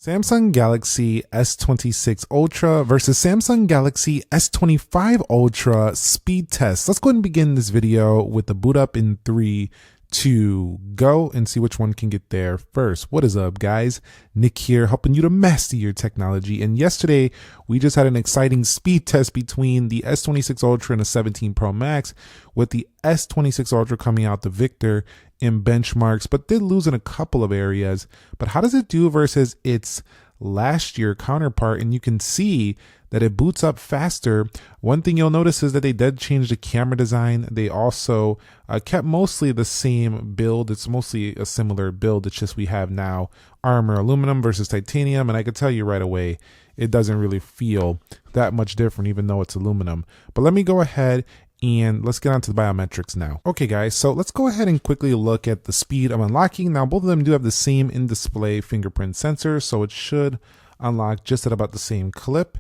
Samsung Galaxy S26 Ultra versus Samsung Galaxy S25 Ultra speed test. Let's go ahead and begin this video with the boot up in 3, 2, go, and see which one can get there first. What is up, guys? Nick here, helping you to master your technology. And yesterday, we just had an exciting speed test between the S26 Ultra and the 17 Pro Max, with the S26 Ultra coming out the victor in benchmarks, but did lose in a couple of areas. But how does it do versus its last year counterpart? And you can see that it boots up faster. One thing you'll notice is that they did change the camera design. They also kept mostly the same build. It's mostly a similar build. It's just we have now armor aluminum versus titanium. And I can tell you right away, it doesn't really feel that much different, even though it's aluminum. But let me go ahead and let's get on to the biometrics now. Okay, guys, so let's go ahead and quickly look at the speed of unlocking. Now, both of them do have the same in-display fingerprint sensor, so it should unlock just at about the same clip.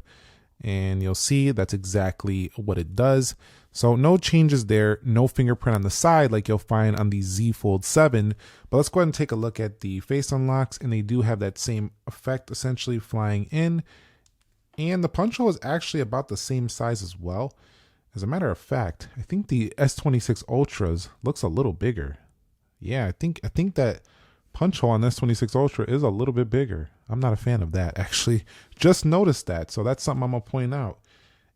And you'll see that's exactly what it does. So no changes there, no fingerprint on the side like you'll find on the Z Fold 7. But let's go ahead and take a look at the face unlocks, and they do have that same effect essentially flying in. And the punch hole is actually about the same size as well. As a matter of fact, I think the S26 Ultras looks a little bigger. Yeah, I think that punch hole on S26 Ultra is a little bit bigger. I'm not a fan of that, actually. Just noticed that, so that's something I'm gonna point out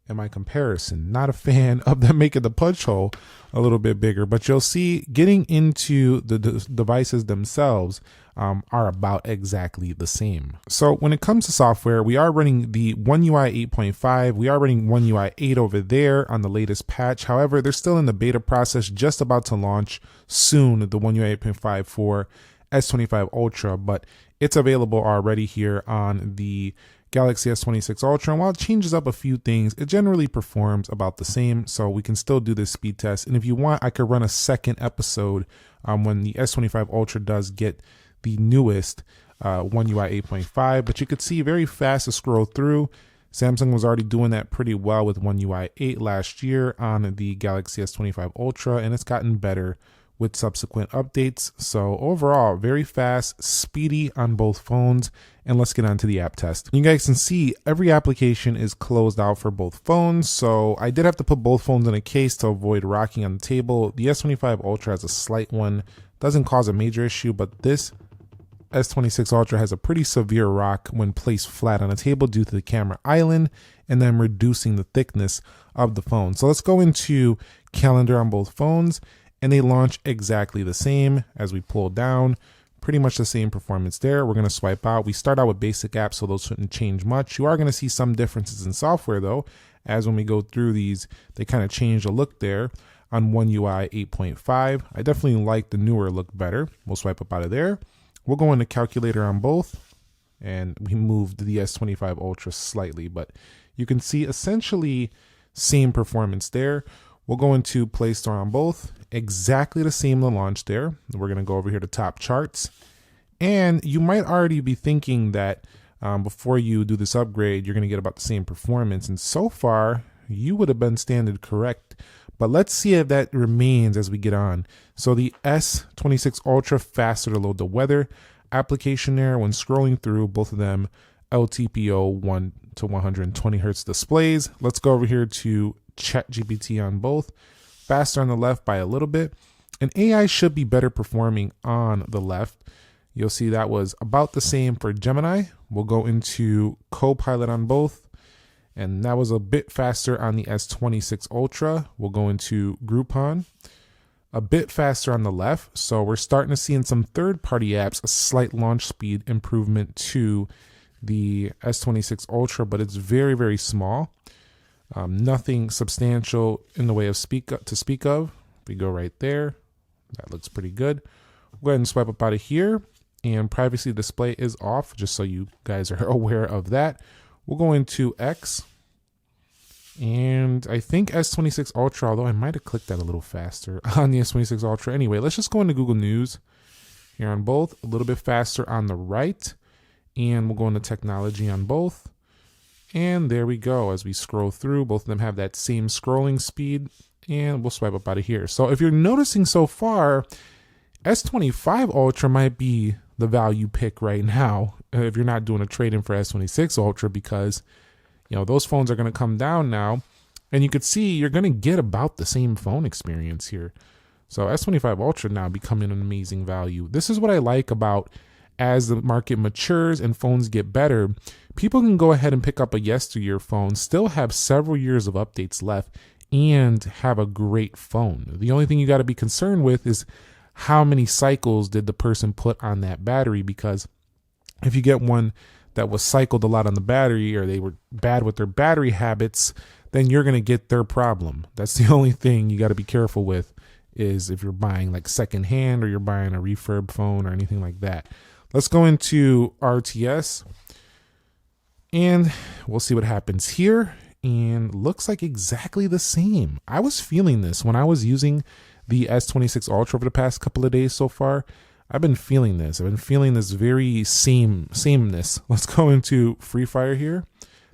in my comparison. Not a fan of them making the punch hole a little bit bigger, but you'll see getting into the devices themselves are about exactly the same. So when it comes to software, we are running the One UI 8.5. We are running One UI 8 over there on the latest patch. However, they're still in the beta process, just about to launch soon, the One UI 8.5 for S25 Ultra, but it's available already here on the Galaxy S26 Ultra. And while it changes up a few things, it generally performs about the same. So we can still do this speed test. And if you want, I could run a second episode when the S25 Ultra does get the newest One UI 8.5. But you could see very fast to scroll through. Samsung was already doing that pretty well with One UI 8 last year on the Galaxy S25 Ultra, and it's gotten better with subsequent updates. So overall, very fast, speedy on both phones. And let's get on to the app test. You guys can see every application is closed out for both phones. So I did have to put both phones in a case to avoid rocking on the table. The S25 Ultra has a slight one, doesn't cause a major issue, but this S26 Ultra has a pretty severe rock when placed flat on a table due to the camera island and then reducing the thickness of the phone. So let's go into calendar on both phones, and they launch exactly the same. As we pull down, pretty much the same performance there. We're going to swipe out. We start out with basic apps, so those shouldn't change much. You are going to see some differences in software though, as when we go through these, they kind of change the look there on One UI 8.5. I definitely like the newer look better. We'll swipe up out of there. We'll go into calculator on both, and we moved the S25 Ultra slightly, but you can see essentially same performance there. We'll go into Play Store on both, exactly the same to launch there. We're going to go over here to top charts. And you might already be thinking that before you do this upgrade, you're going to get about the same performance. And so far, you would have been standard correct. But let's see if that remains as we get on. So the S26 Ultra, faster to load the weather application there. When scrolling through, both of them LTPO 1 to 120 hertz displays. Let's go over here to ChatGPT on both, faster on the left by a little bit, and AI should be better performing on the left. You'll see that was about the same for Gemini. We'll go into Copilot on both, and that was a bit faster on the S26 Ultra. We'll go into Groupon, a bit faster on the left. So we're starting to see in some third-party apps a slight launch speed improvement to the S26 Ultra, but it's very, very small. Nothing substantial in the way of speak of. We go right there. That looks pretty good. We'll go ahead and swipe up out of here, and privacy display is off, just so you guys are aware of that. We'll go into X, and I think S26 Ultra, although I might have clicked that a little faster on the S26 Ultra. Anyway, let's just go into Google News here on both, a little bit faster on the right, and we'll go into technology on both. And there we go. As we scroll through, both of them have that same scrolling speed, and we'll swipe up out of here. So if you're noticing so far, S25 Ultra might be the value pick right now if you're not doing a trade-in for S26 Ultra, because those phones are going to come down now, and you could see you're going to get about the same phone experience here. So S25 Ultra now becoming an amazing value. This is what I like about, as the market matures and phones get better, people can go ahead and pick up a yesteryear phone, still have several years of updates left, and have a great phone. The only thing you got to be concerned with is how many cycles did the person put on that battery, because if you get one that was cycled a lot on the battery, or they were bad with their battery habits, then you're going to get their problem. That's the only thing you got to be careful with, is if you're buying like secondhand or you're buying a refurb phone or anything like that. Let's go into RTS and we'll see what happens here. And looks like exactly the same. I was feeling this when I was using the S26 Ultra over the past couple of days so far. I've been feeling this. I've been feeling this very sameness. Let's go into Free Fire here.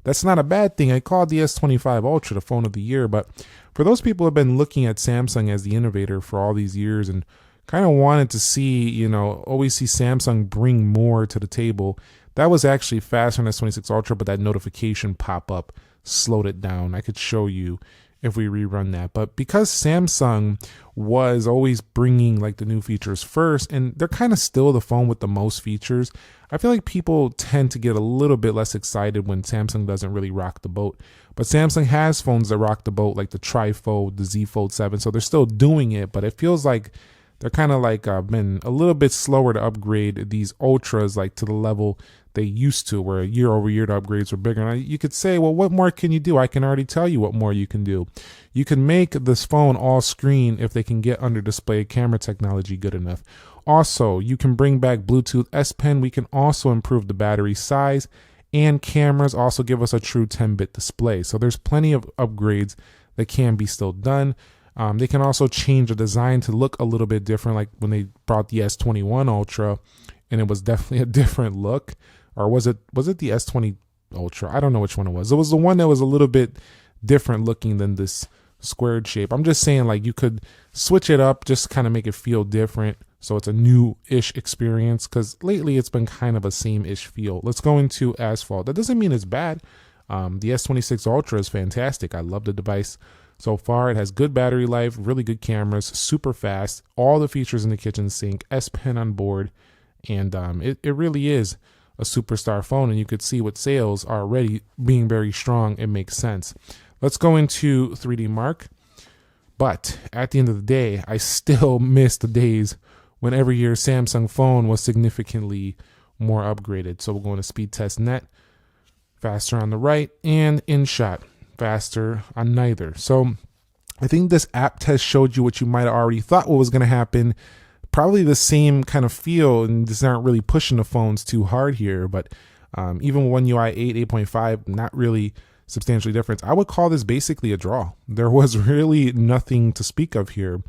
That's not a bad thing. I called the S25 Ultra the phone of the year, but for those people who have been looking at Samsung as the innovator for all these years and kind of wanted to see, always see Samsung bring more to the table, that was actually faster on S26 Ultra, but that notification pop-up slowed it down. I could show you if we rerun that. But because Samsung was always bringing like the new features first, and they're kind of still the phone with the most features, I feel like people tend to get a little bit less excited when Samsung doesn't really rock the boat. But Samsung has phones that rock the boat, like the Tri-Fold, the Z Fold 7, so they're still doing it, but it feels like they're kind of like been a little bit slower to upgrade these Ultras like to the level they used to, where year over year the upgrades were bigger. And you could say, well, what more can you do? I can already tell you what more you can do. You can make this phone all screen if they can get under display camera technology good enough. Also, you can bring back Bluetooth S Pen. We can also improve the battery size, and cameras also give us a true 10-bit display. So there's plenty of upgrades that can be still done. They can also change the design to look a little bit different, like when they brought the S21 Ultra, and it was definitely a different look. Or was it the S20 Ultra? I don't know which one it was. It was the one that was a little bit different looking than this squared shape. I'm just saying, like, you could switch it up, just kind of make it feel different, so it's a new-ish experience, because lately it's been kind of a same-ish feel. Let's go into Asphalt. That doesn't mean it's bad. The S26 Ultra is fantastic. I love the device so far. It has good battery life, really good cameras, super fast, all the features in the kitchen sink, S Pen on board, and it really is a superstar phone, and you could see with sales already being very strong, it makes sense. Let's go into 3D Mark. But at the end of the day, I still miss the days when every year Samsung phone was significantly more upgraded. So we're going to Speed Test Net, faster on the right, and InShot, faster on neither. So I think this app test showed you what you might have already thought what was going to happen. Probably the same kind of feel, and these aren't really pushing the phones too hard here, but even One UI 8, 8.5, not really substantially different. I would call this basically a draw. There was really nothing to speak of here.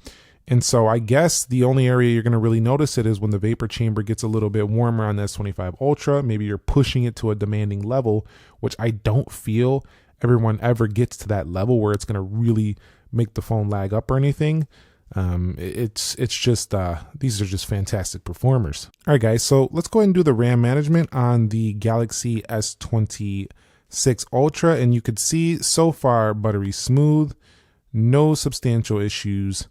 And so I guess the only area you're going to really notice it is when the vapor chamber gets a little bit warmer on the S25 Ultra. Maybe you're pushing it to a demanding level, which I don't feel everyone ever gets to that level where it's going to really make the phone lag up or anything. It's just these are just fantastic performers. All right, guys, so let's go ahead and do the RAM management on the Galaxy S26 Ultra, and you could see so far buttery smooth, no substantial issues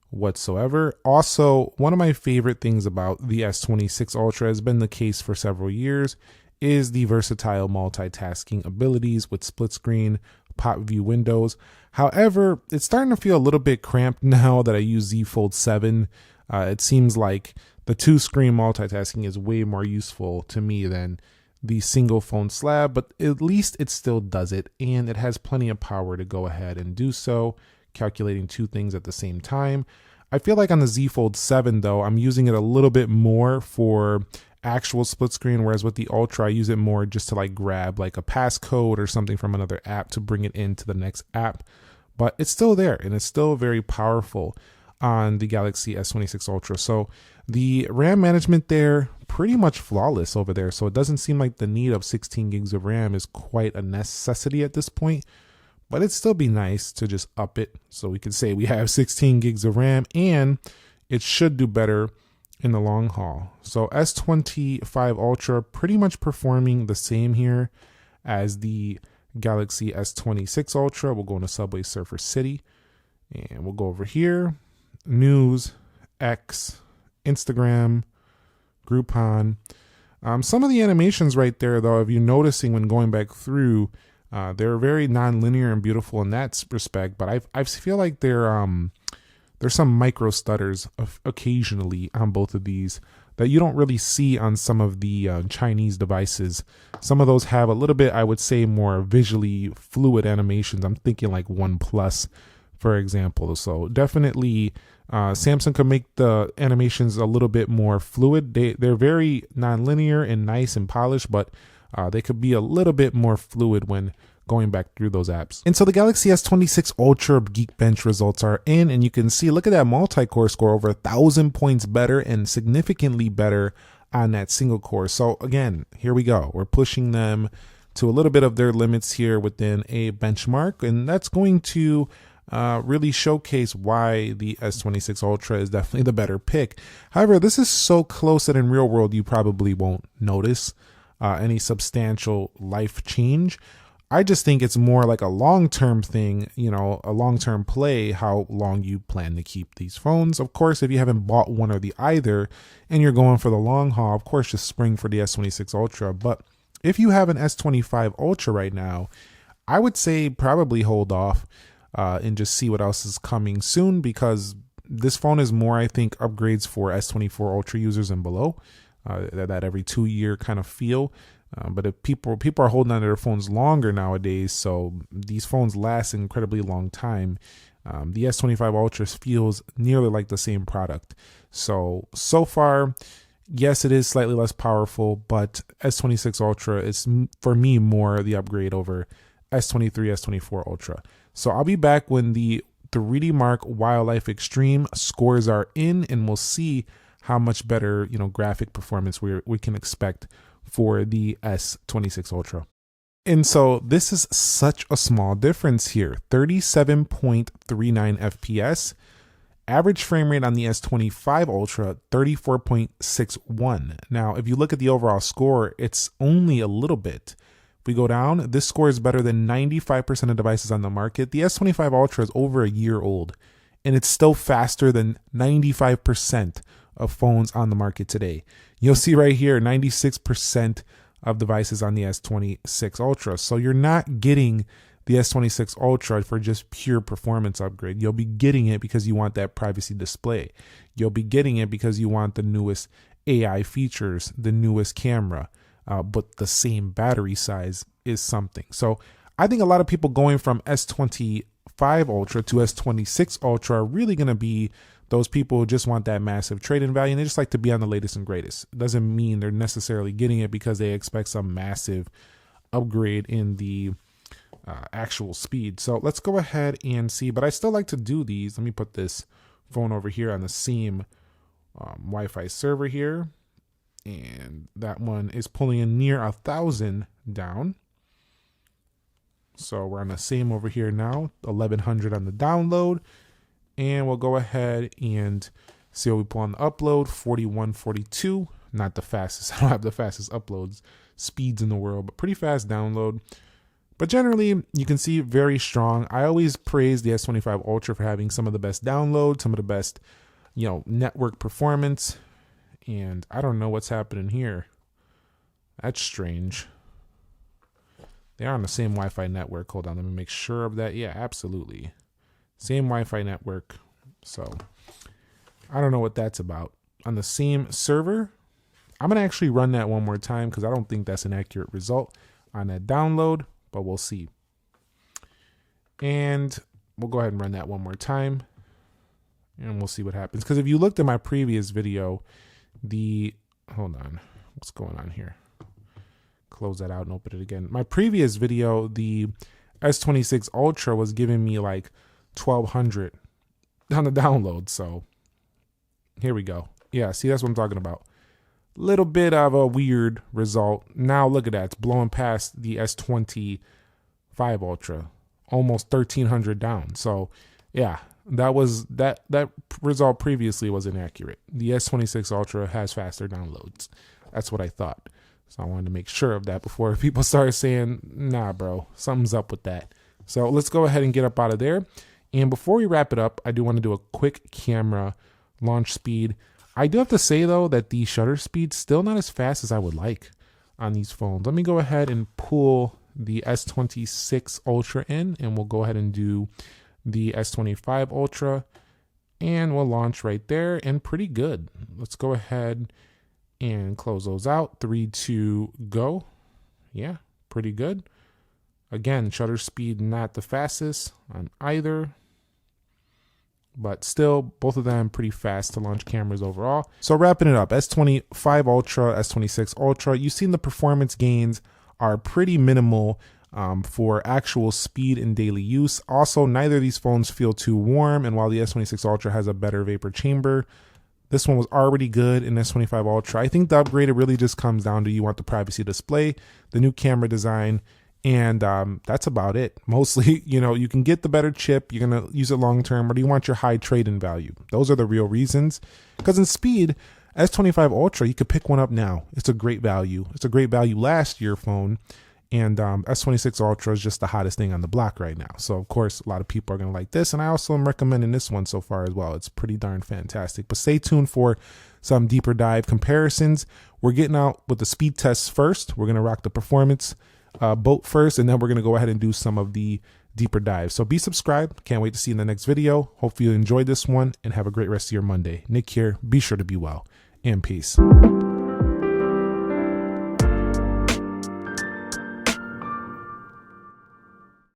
whatsoever. Also, one of my favorite things about the S26 Ultra has been the case for several years is the versatile multitasking abilities with split screen, pop view windows. However, it's starting to feel a little bit cramped now that I use Z Fold 7. It seems like the two-screen multitasking is way more useful to me than the single phone slab, but at least it still does it, and it has plenty of power to go ahead and do so, calculating two things at the same time. I feel like on the Z Fold 7, though, I'm using it a little bit more for actual split screen, whereas with the Ultra I use it more just to like grab like a passcode or something from another app to bring it into the next app. But it's still there, and it's still very powerful on the Galaxy S26 Ultra. So the RAM management there, pretty much flawless over there. So it doesn't seem like the need of 16 gigs of RAM is quite a necessity at this point, but it'd still be nice to just up it. So we can say we have 16 gigs of RAM, and it should do better in the long haul. So S25 Ultra pretty much performing the same here as the Galaxy S26 Ultra. We'll go into Subway Surfer City and we'll go over here. News, X, Instagram, Groupon. Some of the animations right there, though, if you're noticing when going back through, they're very non-linear and beautiful in that respect. But I feel like there's some micro stutters occasionally on both of these that you don't really see on some of the Chinese devices. Some of those have a little bit, I would say, more visually fluid animations. I'm thinking like OnePlus, for example. So definitely Samsung could make the animations a little bit more fluid. They're very non-linear and nice and polished, but they could be a little bit more fluid when going back through those apps. And so the Galaxy S26 Ultra Geekbench results are in, and you can see, look at that multi-core score, over 1,000 points better and significantly better on that single core. So again, here we go. We're pushing them to a little bit of their limits here within a benchmark, and that's going to really showcase why the S26 Ultra is definitely the better pick. However, this is so close that in real world you probably won't notice any substantial life change. I just think it's more like a long-term thing, you know, a long-term play, how long you plan to keep these phones. Of course, if you haven't bought one or the either and you're going for the long haul, of course, just spring for the S26 Ultra. But if you have an S25 Ultra right now, I would say probably hold off and just see what else is coming soon, because this phone is more, I think, upgrades for S24 Ultra users and below, that every 2-year kind of feel. But if people are holding on to their phones longer nowadays, so these phones last an incredibly long time. The S25 Ultra feels nearly like the same product. So far, yes, it is slightly less powerful, but S26 Ultra is, for me, more the upgrade over S23, S24 Ultra. So I'll be back when the 3D Mark Wildlife Extreme scores are in, and we'll see how much better, you know, graphic performance we can expect for the S26 Ultra. And so this is such a small difference here. 37.39 FPS. Average frame rate on the S25 Ultra, 34.61. Now, if you look at the overall score, it's only a little bit. If we go down, this score is better than 95% of devices on the market. The S25 Ultra is over a year old, and it's still faster than 95% of phones on the market today. You'll see right here, 96% of devices on the S26 Ultra. So you're not getting the S26 Ultra for just pure performance upgrade. You'll be getting it because you want that privacy display. You'll be getting it because you want the newest AI features, the newest camera, but the same battery size is something. So I think a lot of people going from S25 Ultra to S26 Ultra are really going to be those people who just want that massive trade-in value, and they just like to be on the latest and greatest. It doesn't mean they're necessarily getting it because they expect some massive upgrade in the actual speed. So let's go ahead and see, but I still like to do these. Let me put this phone over here on the same Wi-Fi server here, and that one is pulling in near 1,000 down. So we're on the same over here now, 1,100 on the download. And we'll go ahead and see what we pull on the upload, 4142. Not the fastest. I don't have the fastest uploads speeds in the world, but pretty fast download. But generally, you can see very strong. I always praise the S25 Ultra for having some of the best download, some of the best, you know, network performance. And I don't know what's happening here. That's strange. They are on the same Wi-Fi network. Hold on, let me make sure of that. Yeah, absolutely. Same Wi-Fi network. So I don't know what that's about. On the same server, I'm going to actually run that one more time because I don't think that's an accurate result on that download, but we'll see. And we'll go ahead and run that one more time, and we'll see what happens. Because if you looked at my previous video, hold on, what's going on here? Close that out and open it again. My previous video, the S26 Ultra was giving me like 1,200 on the download. So here we go. Yeah, see, that's what I'm talking about. Little bit of a weird result. Now look at that. It's blowing past the S25 Ultra. Almost 1,300 down. So yeah, that result previously was inaccurate. The S26 Ultra has faster downloads. That's what I thought. So I wanted to make sure of that before people started saying, nah, bro, something's up with that. So let's go ahead and get up out of there. And before we wrap it up, I do want to do a quick camera launch speed. I do have to say, though, that the shutter speed's still not as fast as I would like on these phones. Let me go ahead and pull the S26 Ultra in, and we'll go ahead and do the S25 Ultra, and we'll launch right there, and pretty good. Let's go ahead and close those out. 3, 2, go. Yeah, pretty good. Again, shutter speed not the fastest on either, but still both of them pretty fast to launch cameras overall. So wrapping it up, S25 Ultra, S26 Ultra, you've seen the performance gains are pretty minimal for actual speed in daily use. Also, neither of these phones feel too warm, and while the S26 Ultra has a better vapor chamber, this one was already good in S25 Ultra. I think the upgrade, it really just comes down to you want the privacy display, the new camera design, and that's about it. Mostly, you can get the better chip, you're going to use it long term, or do you want your high trade-in value? Those are the real reasons. Because in speed, S25 Ultra, you could pick one up now. It's a great value. It's a great value last year phone. And S26 Ultra is just the hottest thing on the block right now. So, of course, a lot of people are going to like this. And I also am recommending this one so far as well. It's pretty darn fantastic. But stay tuned for some deeper dive comparisons. We're getting out with the speed tests first. We're going to rock the performance boat first. And then we're going to go ahead and do some of the deeper dives. So be subscribed. Can't wait to see you in the next video. Hopefully you enjoyed this one and have a great rest of your Monday. Nick here. Be sure to be well and peace.